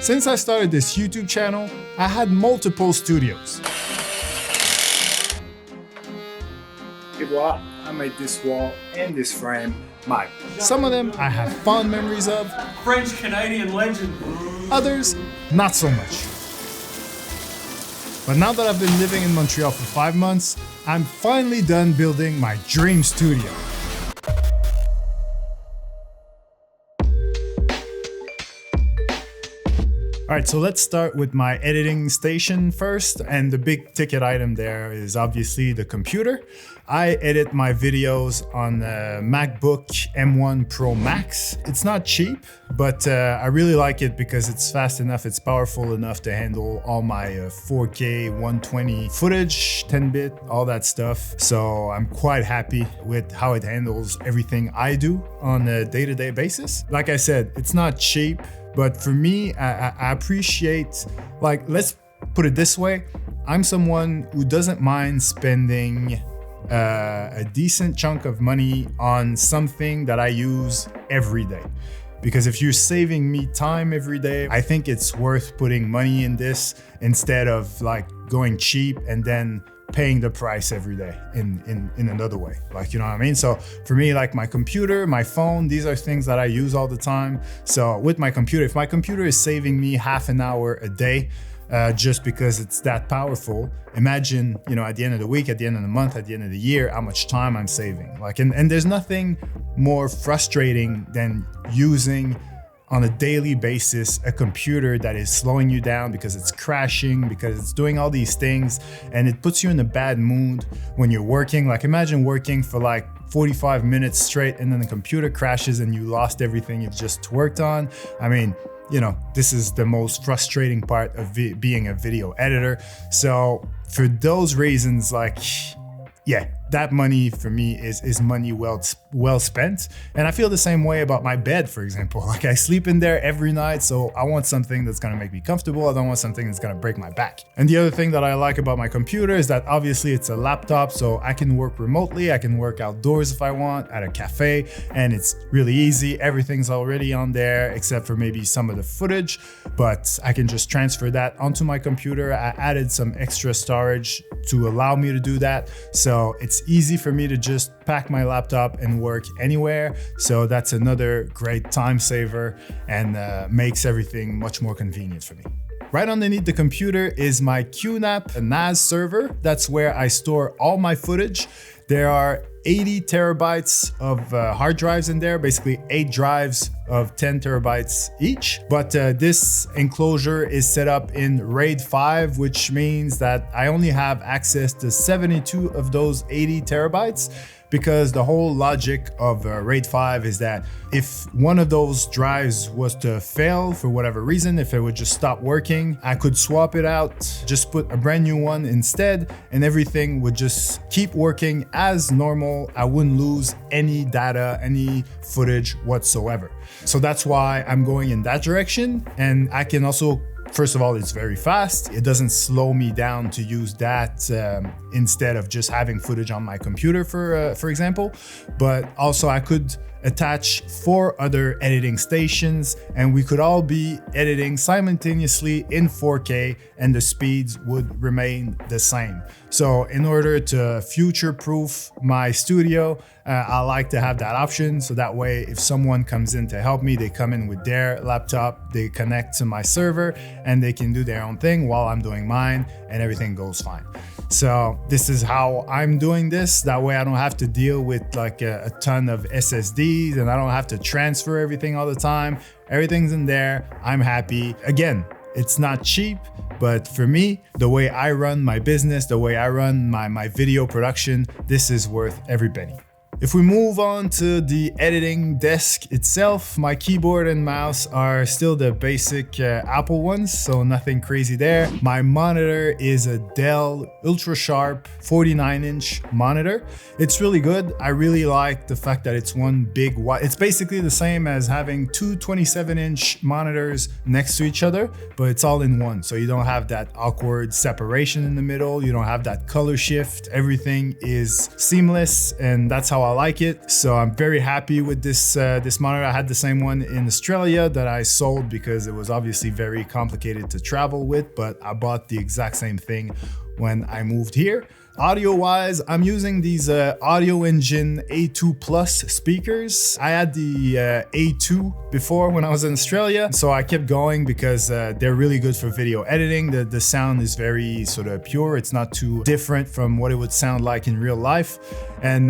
Since I started this YouTube channel, I had multiple studios. Et voila, I made this wall and this frame mine. Some of them I have fond memories of. French-Canadian legend. Others, not so much. But now that I've been living in Montreal for 5 months, I'm finally done building my dream studio. All right, so let's start with my editing station first. And the big ticket item there is obviously the computer. I edit my videos on the MacBook M1 Pro Max. It's not cheap, but I really like it because it's fast enough, it's powerful enough to handle all my 4K 120 footage, 10-bit, all that stuff. So I'm quite happy with how it handles everything I do on a day-to-day basis. Like I said, it's not cheap, but for me, I appreciate, like, let's put it this way. I'm someone who doesn't mind spending a decent chunk of money on something that I use every day. Because if you're saving me time every day, I think it's worth putting money in this instead of like going cheap and then paying the price every day in another way. Like, you know what I mean? So for me, like my computer, my phone, these are things that I use all the time. So with my computer, if my computer is saving me half an hour a day, just because it's that powerful, imagine, you know, at the end of the week, at the end of the month, at the end of the year, how much time I'm saving. Like, and there's nothing more frustrating than using on a daily basis a computer that is slowing you down because it's crashing, because it's doing all these things, and it puts you in a bad mood when you're working. Like, imagine working for like 45 minutes straight and then the computer crashes and you lost everything you just worked on. I mean, you know, this is the most frustrating part of being a video editor. So for those reasons, like, yeah, that money for me is money well spent. And I feel the same way about my bed, for example. Like, I sleep in there every night, so I want something that's gonna make me comfortable. I don't want something that's gonna break my back. And the other thing that I like about my computer is that obviously it's a laptop, so I can work remotely. I can work outdoors if I want, at a cafe, and it's really easy. Everything's already on there except for maybe some of the footage, but I can just transfer that onto my computer. I added some extra storage to allow me to do that. So it's easy for me to just pack my laptop and work anywhere. So that's another great time saver and makes everything much more convenient for me. Right underneath the computer is my QNAP NAS server. That's where I store all my footage. There are 80 terabytes of hard drives in there, basically 8 drives of 10 terabytes each. But this enclosure is set up in RAID 5, which means that I only have access to 72 of those 80 terabytes. Because the whole logic of RAID 5 is that if one of those drives was to fail for whatever reason, if it would just stop working, I could swap it out, just put a brand new one instead, and everything would just keep working as normal. I wouldn't lose any data, any footage whatsoever. So that's why I'm going in that direction. And I can also, first of all, it's very fast. It doesn't slow me down to use that instead of just having footage on my computer, for example. But also I could attach 4 other editing stations and we could all be editing simultaneously in 4K and the speeds would remain the same. So in order to future-proof my studio, I like to have that option. So that way, if someone comes in to help me, they come in with their laptop, they connect to my server and they can do their own thing while I'm doing mine and everything goes fine. So this is how I'm doing this. That way I don't have to deal with like a ton of SSDs and I don't have to transfer everything all the time. Everything's in there. I'm happy. Again, it's not cheap, but for me, the way I run my business, the way I run my video production, this is worth every penny. If we move on to the editing desk itself, my keyboard and mouse are still the basic Apple ones, so nothing crazy there. My monitor is a Dell Ultra Sharp 49-inch monitor. It's really good. I really like the fact that it's one big wide. It's basically the same as having 2 27-inch monitors next to each other, but it's all in one. So you don't have that awkward separation in the middle. You don't have that color shift. Everything is seamless, and that's how I overall like it. So I'm very happy with this monitor. I had the same one in Australia that I sold because it was obviously very complicated to travel with, but I bought the exact same thing when I moved here. Audio wise, I'm using these Audio Engine A2 Plus speakers. I had the A2 before when I was in Australia, so I kept going because they're really good for video editing. The sound is very sort of pure. It's not too different from what it would sound like in real life. And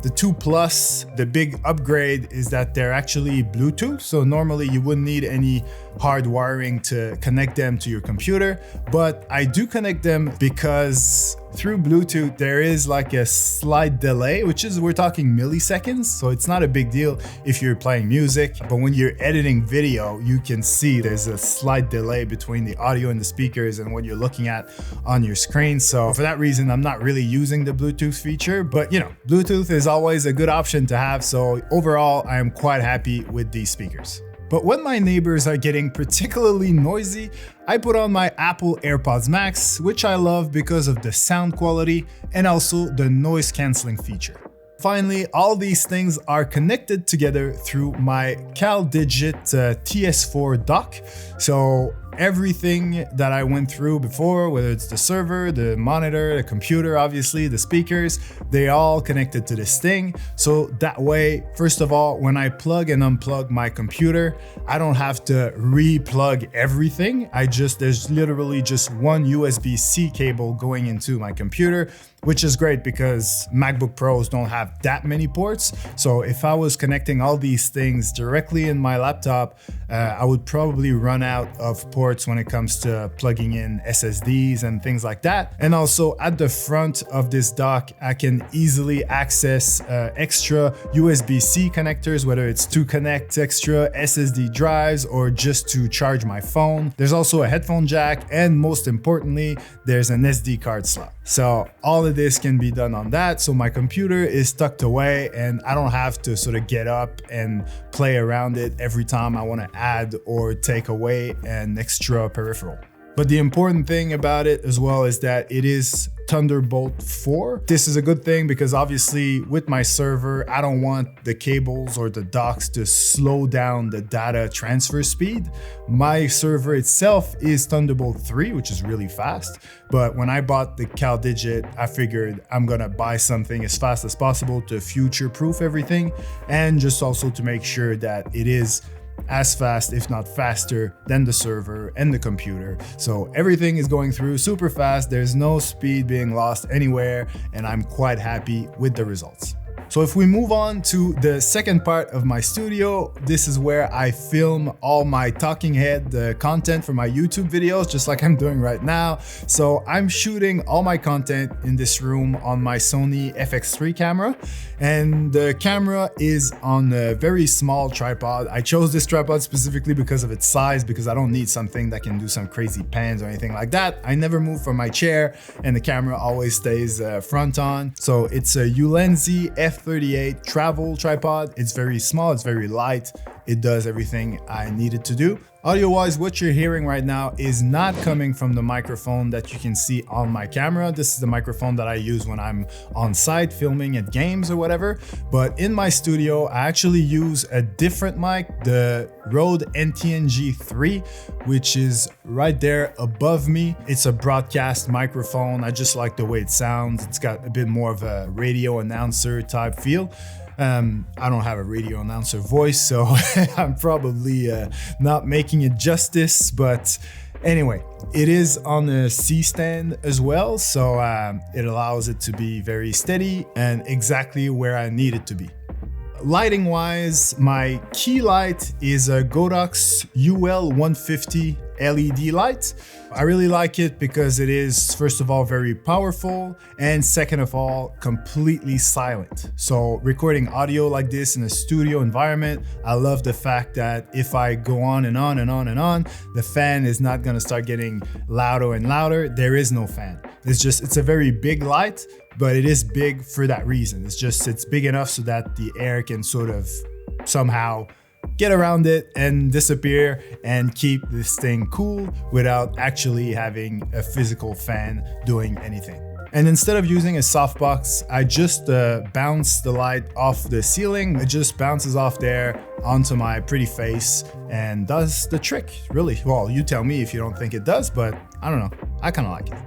the 2 Plus, the big upgrade is that they're actually Bluetooth. So normally you wouldn't need any hard wiring to connect them to your computer, but I do connect them because through Bluetooth, there is like a slight delay, which is, we're talking milliseconds. So it's not a big deal if you're playing music, but when you're editing video, you can see there's a slight delay between the audio and the speakers and what you're looking at on your screen. So for that reason, I'm not really using the Bluetooth feature, but you know, Bluetooth is always a good option to have. So overall, I am quite happy with these speakers. But when my neighbors are getting particularly noisy, I put on my Apple AirPods Max, which I love because of the sound quality and also the noise cancelling feature. Finally, all these things are connected together through my CalDigit TS4 dock. So everything that I went through before, whether it's the server, the monitor, the computer, obviously, the speakers, they all connected to this thing. So that way, first of all, when I plug and unplug my computer, I don't have to re-plug everything. There's literally just one USB-C cable going into my computer, which is great because MacBook Pros don't have that many ports. So if I was connecting all these things directly in my laptop, I would probably run out of ports when it comes to plugging in SSDs and things like that. And also at the front of this dock, I can easily access extra USB-C connectors, whether it's to connect extra SSD drives or just to charge my phone. There's also a headphone jack, and most importantly, there's an SD card slot. So all of this can be done on that. So my computer is tucked away and I don't have to sort of get up and play around it every time I want to add or take away an extra peripheral. But the important thing about it as well is that it is Thunderbolt 4. This is a good thing because obviously with my server, I don't want the cables or the docks to slow down the data transfer speed. My server itself is Thunderbolt 3, which is really fast. But when I bought the CalDigit, I figured I'm gonna buy something as fast as possible to future-proof everything, and just also to make sure that it is as fast, if not faster, than the server and the computer. So everything is going through super fast. There's no speed being lost anywhere, and I'm quite happy with the results. So if we move on to the second part of my studio, this is where I film all my talking head content for my YouTube videos, just like I'm doing right now. So I'm shooting all my content in this room on my Sony FX3 camera, and the camera is on a very small tripod. I chose this tripod specifically because of its size, because I don't need something that can do some crazy pans or anything like that. I never move from my chair and the camera always stays front on. So it's a Ulanzi F38 travel tripod. It's very small, it's very light. It does everything I need it to do. Audio-wise, what you're hearing right now is not coming from the microphone that you can see on my camera. This is the microphone that I use when I'm on site filming at games or whatever. But in my studio, I actually use a different mic, the Rode NTNG3, which is right there above me. It's a broadcast microphone. I just like the way it sounds. It's got a bit more of a radio announcer type feel. I don't have a radio announcer voice, so I'm probably not making it justice, but anyway, it is on a C-stand as well, so it allows it to be very steady and exactly where I need it to be. Lighting wise, my key light is a Godox UL150 LED light. I really like it because it is, first of all, very powerful, and second of all, completely silent. So recording audio like this in a studio environment, I love the fact that if I go on and on and on and on, the fan is not gonna start getting louder and louder. There is no fan. It's a very big light, but it is big for that reason. It's big enough so that the air can sort of somehow get around it and disappear and keep this thing cool without actually having a physical fan doing anything. And instead of using a softbox, I just bounce the light off the ceiling. It just bounces off there onto my pretty face and does the trick, really. Well, you tell me if you don't think it does, but I don't know. I kind of like it.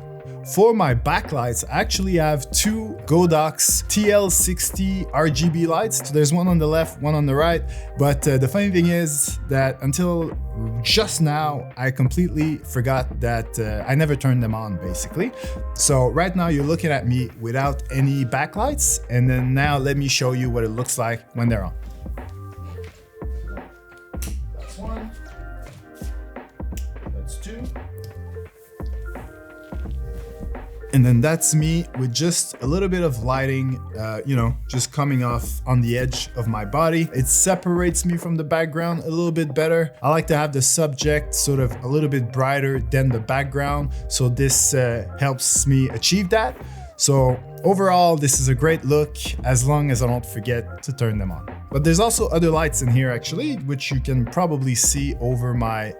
For my backlights, I actually have two Godox TL60 RGB lights. So there's one on the left, one on the right. But the funny thing is that until just now, I completely forgot that I never turned them on, basically. So right now you're looking at me without any backlights. And then now let me show you what it looks like when they're on. That's one. That's two. And then that's me with just a little bit of lighting, just coming off on the edge of my body. It separates me from the background a little bit better. I like to have the subject sort of a little bit brighter than the background. So this helps me achieve that. So overall, this is a great look as long as I don't forget to turn them on. But there's also other lights in here actually, which you can probably see over my,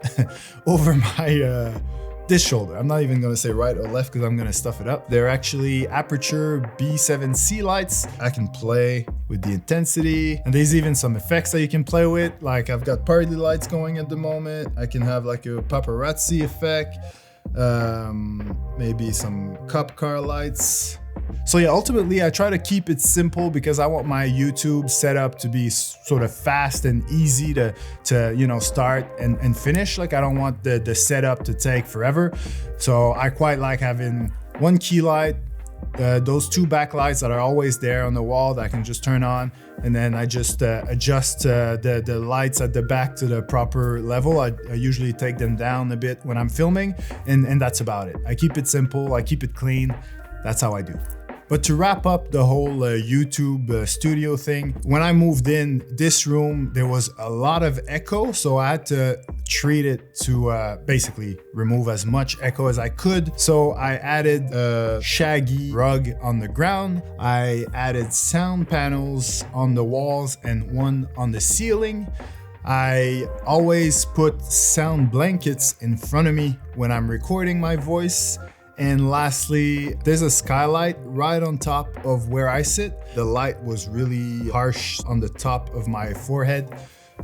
this shoulder. I'm not even gonna say right or left because I'm gonna stuff it up. They're actually Aperture B7C lights. I can play with the intensity, and there's even some effects that you can play with. Like I've got party lights going at the moment. I can have like a paparazzi effect, maybe some cop car lights. So yeah, ultimately I try to keep it simple because I want my YouTube setup to be sort of fast and easy to start and finish. Like I don't want the setup to take forever. So I quite like having one key light, those two backlights that are always there on the wall that I can just turn on. And then I just adjust the lights at the back to the proper level. I usually take them down a bit when I'm filming, and that's about it. I keep it simple, I keep it clean. That's how I do. But to wrap up the whole YouTube studio thing, when I moved in this room, there was a lot of echo. So I had to treat it to basically remove as much echo as I could. So I added a shaggy rug on the ground. I added sound panels on the walls and one on the ceiling. I always put sound blankets in front of me when I'm recording my voice. And lastly, there's a skylight right on top of where I sit. The light was really harsh on the top of my forehead.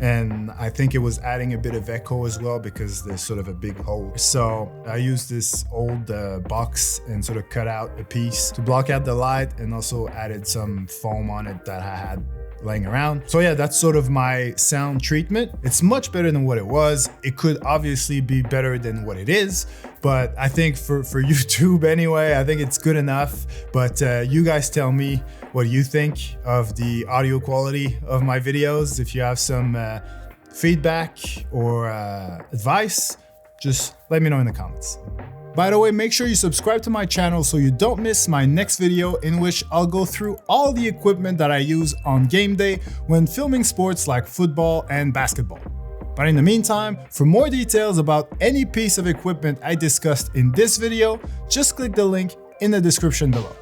And I think it was adding a bit of echo as well because there's sort of a big hole. So I used this old box and sort of cut out a piece to block out the light and also added some foam on it that I had laying around. So yeah, that's sort of my sound treatment. It's much better than what it was. It could obviously be better than what it is, but I think for YouTube anyway, I think it's good enough. But you guys tell me what you think of the audio quality of my videos. If you have some feedback or advice, just let me know in the comments. By the way, make sure you subscribe to my channel so you don't miss my next video in which I'll go through all the equipment that I use on game day when filming sports like football and basketball. But in the meantime, for more details about any piece of equipment I discussed in this video, just click the link in the description below.